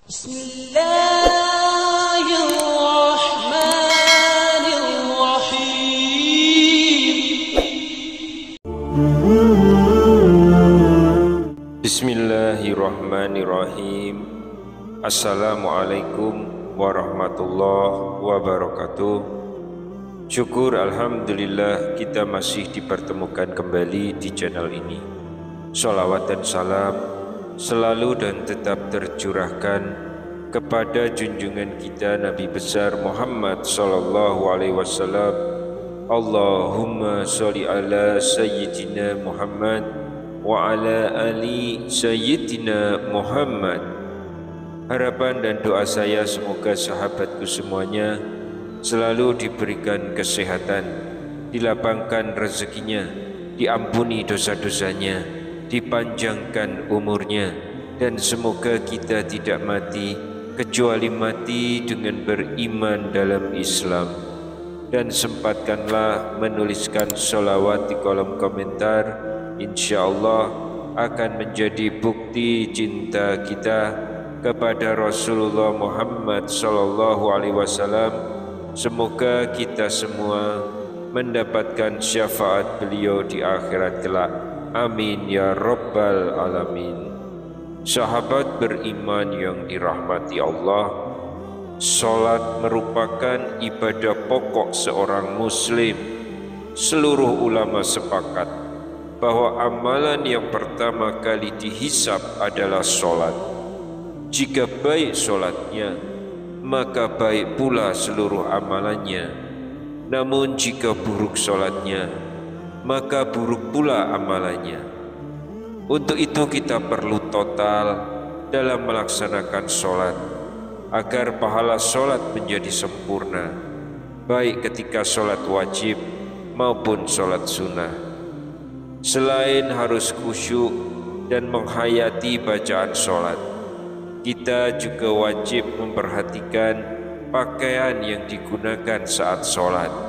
Bismillahirrahmanirrahim. Assalamualaikum warahmatullahi wabarakatuh. Syukur alhamdulillah kita masih dipertemukan kembali di channel ini. Sholawat dan salam selalu dan tetap tercurahkan kepada junjungan kita Nabi besar Muhammad sallallahu alaihi wasallam. Allahumma sholli ala sayyidina Muhammad wa ala ali sayyidina Muhammad. Harapan dan doa saya semoga sahabatku semuanya selalu diberikan kesehatan, dilapangkan rezekinya, diampuni dosa-dosanya, dipanjangkan umurnya, dan semoga kita tidak mati kecuali mati dengan beriman dalam Islam. Dan sempatkanlah menuliskan sholawat di kolom komentar, insyaallah akan menjadi bukti cinta kita kepada Rasulullah Muhammad sallallahu alaihi wasallam. Semoga kita semua mendapatkan syafaat beliau di akhirat kelak. Amin ya rabbal alamin. Sahabat beriman yang dirahmati Allah, salat merupakan ibadah pokok seorang muslim. Seluruh ulama sepakat bahwa amalan yang pertama kali dihisab adalah salat. Jika baik salatnya, maka baik pula seluruh amalannya. Namun jika buruk salatnya, maka buruk pula amalannya. Untuk itu kita perlu total dalam melaksanakan salat agar pahala salat menjadi sempurna, baik ketika salat wajib maupun salat sunnah. Selain harus khusyuk dan menghayati bacaan salat, kita juga wajib memperhatikan pakaian yang digunakan saat sholat.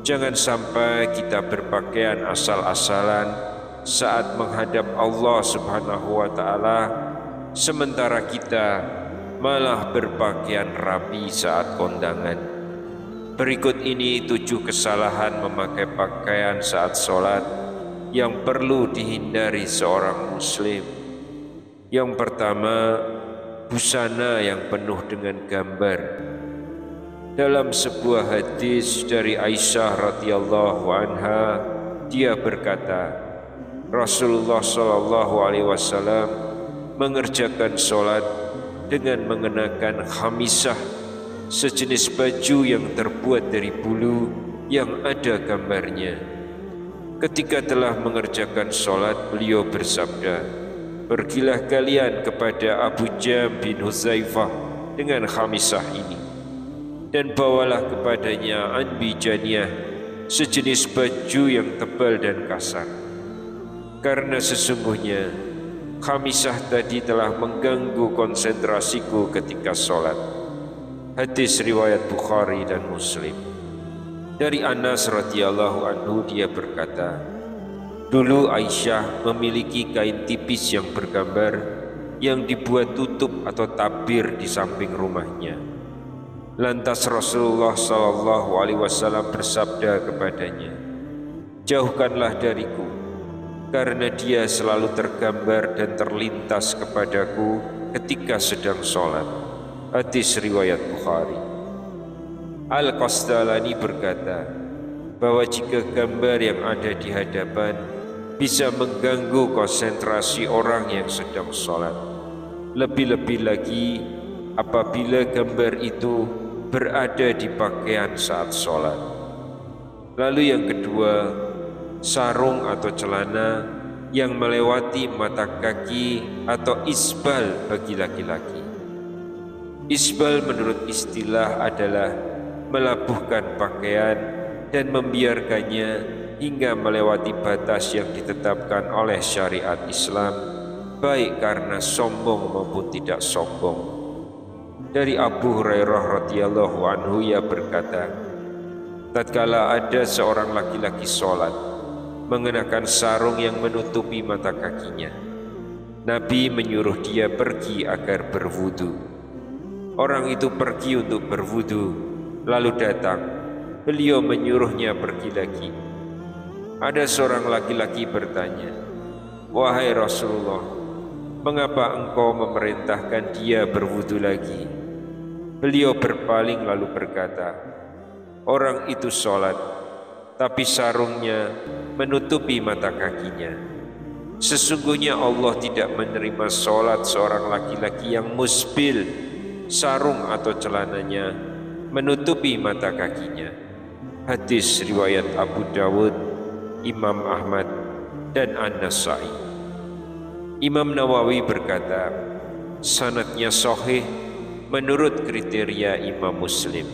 Jangan sampai kita berpakaian asal-asalan saat menghadap Allah Subhanahu wa Ta'ala, sementara kita malah berpakaian rapi saat kondangan. Berikut ini 7 kesalahan memakai pakaian saat sholat yang perlu dihindari seorang muslim. Yang pertama, busana yang penuh dengan gambar. Dalam sebuah hadis dari Aisyah radhiyallahu anha, dia berkata, Rasulullah sallallahu alaihi wasallam mengerjakan salat dengan mengenakan khamisah, sejenis baju yang terbuat dari bulu yang ada gambarnya. Ketika telah mengerjakan salat, beliau bersabda, pergilah kalian kepada Abu Jam bin Huzaifah dengan khamisah ini, dan bawalah kepadanya anbijaniyah, sejenis baju yang tebal dan kasar, karena sesungguhnya khamisah tadi telah mengganggu konsentrasiku ketika sholat. Hadis riwayat Bukhari dan Muslim. Dari Anas radhiyallahu anhu, dia berkata, dulu Aisyah memiliki kain tipis yang bergambar yang dibuat tutup atau tabir di samping rumahnya. Lantas Rasulullah sallallahu alaihi wasallam bersabda kepadanya, jauhkanlah dariku, karena dia selalu tergambar dan terlintas kepadaku ketika sedang sholat. Hadis riwayat Bukhari. Al-Qasdalani berkata bahwa jika gambar yang ada di hadapan bisa mengganggu konsentrasi orang yang sedang sholat, lebih-lebih lagi apabila gambar itu berada di pakaian saat sholat. Lalu yang kedua, sarung atau celana yang melewati mata kaki atau isbal bagi laki-laki. Isbal menurut istilah adalah melabuhkan pakaian dan membiarkannya hingga melewati batas yang ditetapkan oleh syariat Islam, baik karena sombong maupun tidak sombong. Dari Abu Hurairah radhiyallahu anhu, ia berkata, tatkala ada seorang laki-laki sholat mengenakan sarung yang menutupi mata kakinya, Nabi menyuruh dia pergi agar berwudu. Orang itu pergi untuk berwudu, lalu datang. Beliau menyuruhnya pergi lagi. Ada seorang laki-laki bertanya, "Wahai Rasulullah, mengapa engkau memerintahkan dia berwudu lagi?" Beliau berpaling lalu berkata, "Orang itu sholat, tapi sarungnya menutupi mata kakinya. Sesungguhnya Allah tidak menerima sholat seorang laki-laki yang musbil, sarung atau celananya menutupi mata kakinya." Hadis riwayat Abu Dawud, Imam Ahmad, dan An-Nasai. Imam Nawawi berkata, sanadnya sahih menurut kriteria Imam Muslim.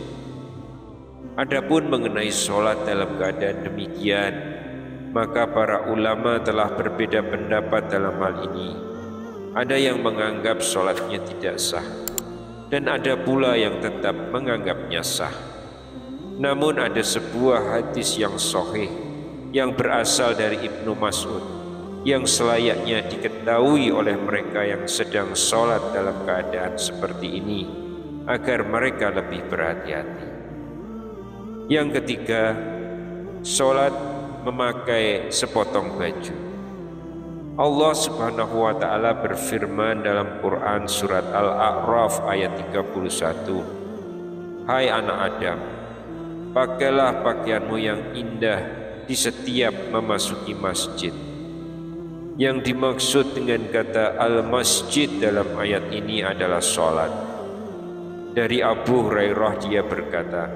Adapun mengenai sholat dalam keadaan demikian, maka para ulama telah berbeda pendapat dalam hal ini. Ada yang menganggap sholatnya tidak sah, dan ada pula yang tetap menganggapnya sah. Namun ada sebuah hadis yang sahih yang berasal dari Ibnu Mas'ud, yang selayaknya diketahui oleh mereka yang sedang sholat dalam keadaan seperti ini, agar mereka lebih berhati-hati. Yang ketiga, sholat memakai sepotong baju. Allah Subhanahu wa ta'ala berfirman dalam Quran surat Al-A'raf ayat 31, "Hai anak Adam, pakailah pakaianmu yang indah di setiap memasuki masjid." Yang dimaksud dengan kata al-masjid dalam ayat ini adalah sholat. Dari Abu Hurairah dia berkata,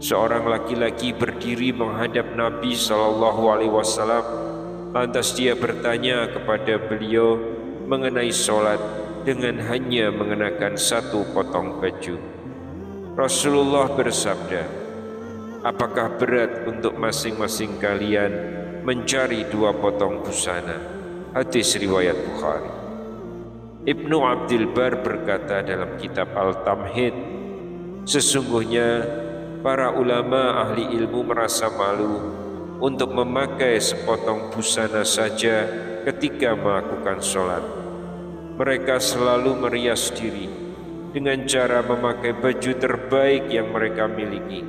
seorang laki-laki berdiri menghadap Nabi SAW, lantas dia bertanya kepada beliau mengenai sholat dengan hanya mengenakan satu potong baju. Rasulullah bersabda, "Apakah berat untuk masing-masing kalian mencari 2 potong busana?" Hadis riwayat Bukhari. Ibnu Abdul Bar berkata dalam kitab Al-Tamhid, sesungguhnya para ulama ahli ilmu merasa malu untuk memakai sepotong busana saja ketika melakukan sholat. Mereka selalu merias diri dengan cara memakai baju terbaik yang mereka miliki,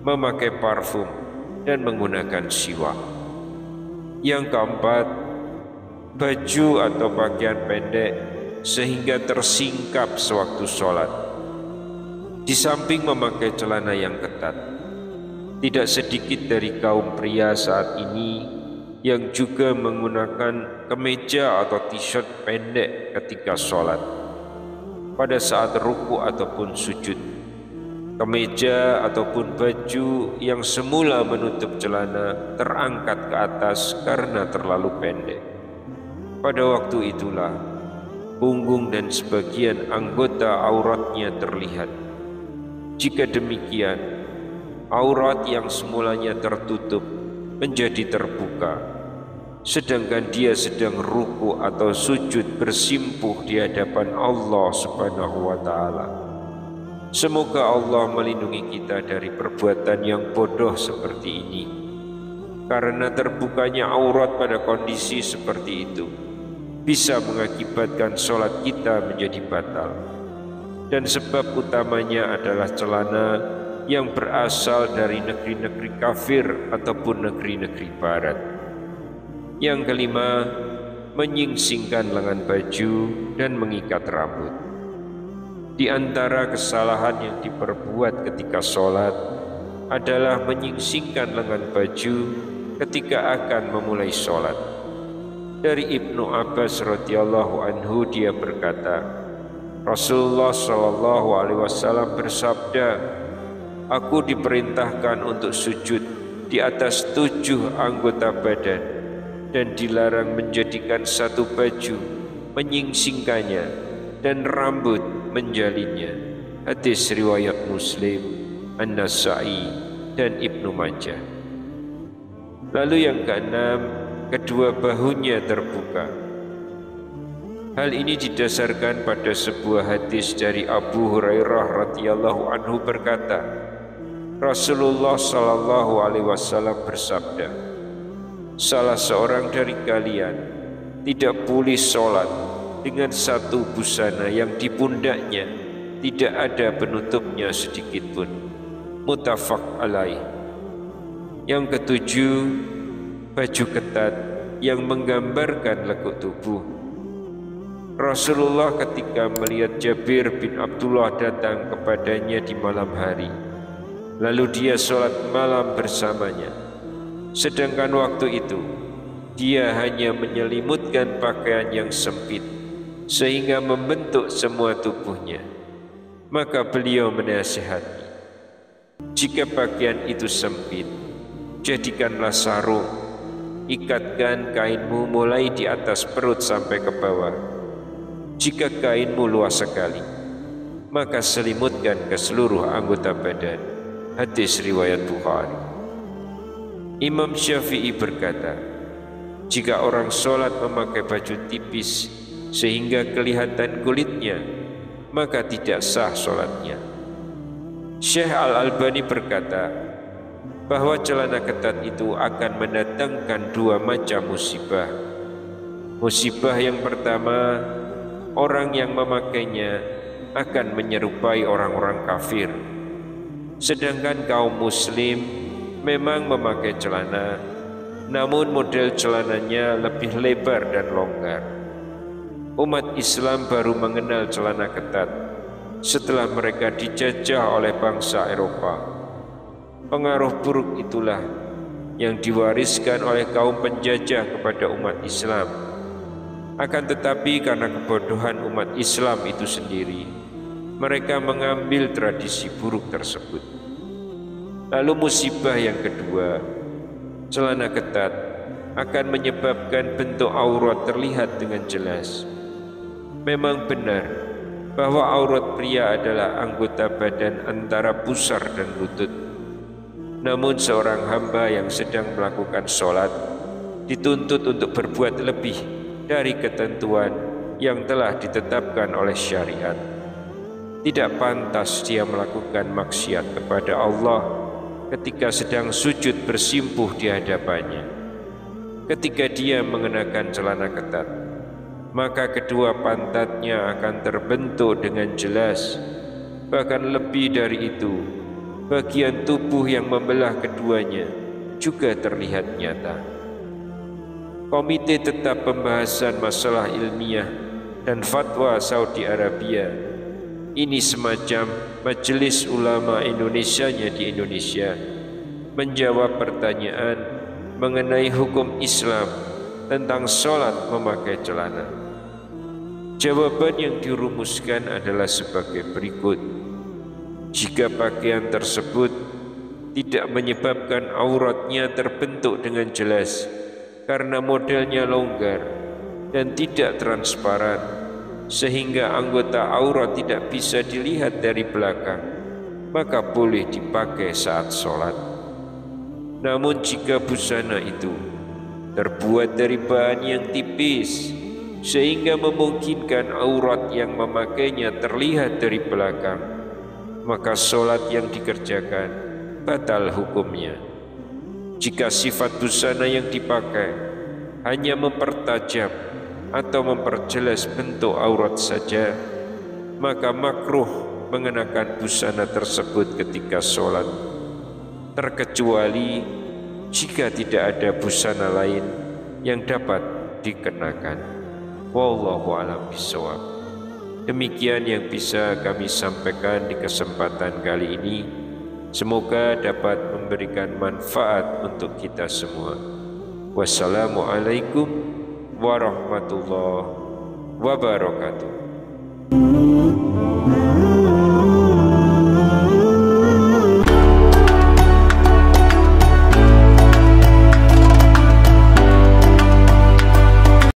memakai parfum, dan menggunakan siwak. Yang keempat, baju atau pakaian pendek sehingga tersingkap sewaktu sholat. Di samping memakai celana yang ketat, tidak sedikit dari kaum pria saat ini yang juga menggunakan kemeja atau t-shirt pendek ketika sholat. Pada saat ruku ataupun sujud, kemeja ataupun baju yang semula menutup celana terangkat ke atas karena terlalu pendek. Pada waktu itulah punggung dan sebagian anggota auratnya terlihat. Jika demikian, aurat yang semulanya tertutup menjadi terbuka, sedangkan dia sedang ruku atau sujud bersimpuh di hadapan Allah Subhanahu wa ta'ala. Semoga Allah melindungi kita dari perbuatan yang bodoh seperti ini, karena terbukanya aurat pada kondisi seperti itu bisa mengakibatkan sholat kita menjadi batal. Dan sebab utamanya adalah celana yang berasal dari negeri-negeri kafir ataupun negeri-negeri barat. Yang kelima, menyingsingkan lengan baju dan mengikat rambut. Di antara kesalahan yang diperbuat ketika sholat adalah menyingsingkan lengan baju ketika akan memulai sholat. Dari Ibnu Abbas radhiyallahu anhu dia berkata, Rasulullah SAW bersabda, "Aku diperintahkan untuk sujud di atas 7 anggota badan dan dilarang menjadikan satu baju menyingsingkannya dan rambut menjalinnya." Hadis riwayat Muslim, An-Nasai, dan Ibnu Majah. Lalu yang keenam, kedua bahunya terbuka. Hal ini didasarkan pada sebuah hadis dari Abu Hurairah radhiyallahu anhu berkata, Rasulullah SAW bersabda, "Salah seorang dari kalian tidak boleh sholat dengan satu busana yang di pundaknya tidak ada penutupnya sedikit pun. Muttafaq alaih. Yang ketujuh, baju ketat yang menggambarkan lekuk tubuh. Rasulullah ketika melihat Jabir bin Abdullah datang kepadanya di malam hari, lalu dia sholat malam bersamanya. Sedangkan waktu itu dia hanya menyelimutkan pakaian yang sempit sehingga membentuk semua tubuhnya. Maka beliau menasihati, jika pakaian itu sempit, jadikanlah sarung, ikatkan kainmu mulai di atas perut sampai ke bawah. Jika kainmu luas sekali, maka selimutkan ke seluruh anggota badan. Hadis riwayat Bukhari. Imam Syafi'i berkata, jika orang sholat memakai baju tipis sehingga kelihatan kulitnya, maka tidak sah sholatnya. Syekh Al-Albani berkata bahwa celana ketat itu akan mendatangkan dua macam musibah. Musibah yang pertama, orang yang memakainya akan menyerupai orang-orang kafir. Sedangkan kaum muslim memang memakai celana, namun model celananya lebih lebar dan longgar. Umat Islam baru mengenal celana ketat setelah mereka dijajah oleh bangsa Eropa. Pengaruh buruk itulah yang diwariskan oleh kaum penjajah kepada umat Islam. Akan tetapi karena kebodohan umat Islam itu sendiri, mereka mengambil tradisi buruk tersebut. Lalu musibah yang kedua, celana ketat akan menyebabkan bentuk aurat terlihat dengan jelas. Memang benar bahwa aurat pria adalah anggota badan antara pusar dan lutut. Namun seorang hamba yang sedang melakukan sholat dituntut untuk berbuat lebih dari ketentuan yang telah ditetapkan oleh syariat. Tidak pantas dia melakukan maksiat kepada Allah ketika sedang sujud bersimpuh di hadapannya. Ketika dia mengenakan celana ketat, maka kedua pantatnya akan terbentuk dengan jelas. Bahkan lebih dari itu, bagian tubuh yang membelah keduanya juga terlihat nyata. Komite Tetap Pembahasan Masalah Ilmiah dan Fatwa Saudi Arabia, ini semacam Majelis Ulama Indonesianya di Indonesia, menjawab pertanyaan mengenai hukum Islam tentang sholat memakai celana. Jawaban yang dirumuskan adalah sebagai berikut. Jika pakaian tersebut tidak menyebabkan auratnya terbentuk dengan jelas karena modelnya longgar dan tidak transparan, sehingga anggota aurat tidak bisa dilihat dari belakang, maka boleh dipakai saat sholat. Namun jika busana itu terbuat dari bahan yang tipis sehingga memungkinkan aurat yang memakainya terlihat dari belakang, maka sholat yang dikerjakan batal hukumnya. Jika sifat busana yang dipakai hanya mempertajam atau memperjelas bentuk aurat saja, maka makruh mengenakan busana tersebut ketika sholat, terkecuali jika tidak ada busana lain yang dapat dikenakan. Wallahu a'lam bishawab. Demikian yang bisa kami sampaikan di kesempatan kali ini. Semoga dapat memberikan manfaat untuk kita semua. Wassalamualaikum warahmatullahi wabarakatuh.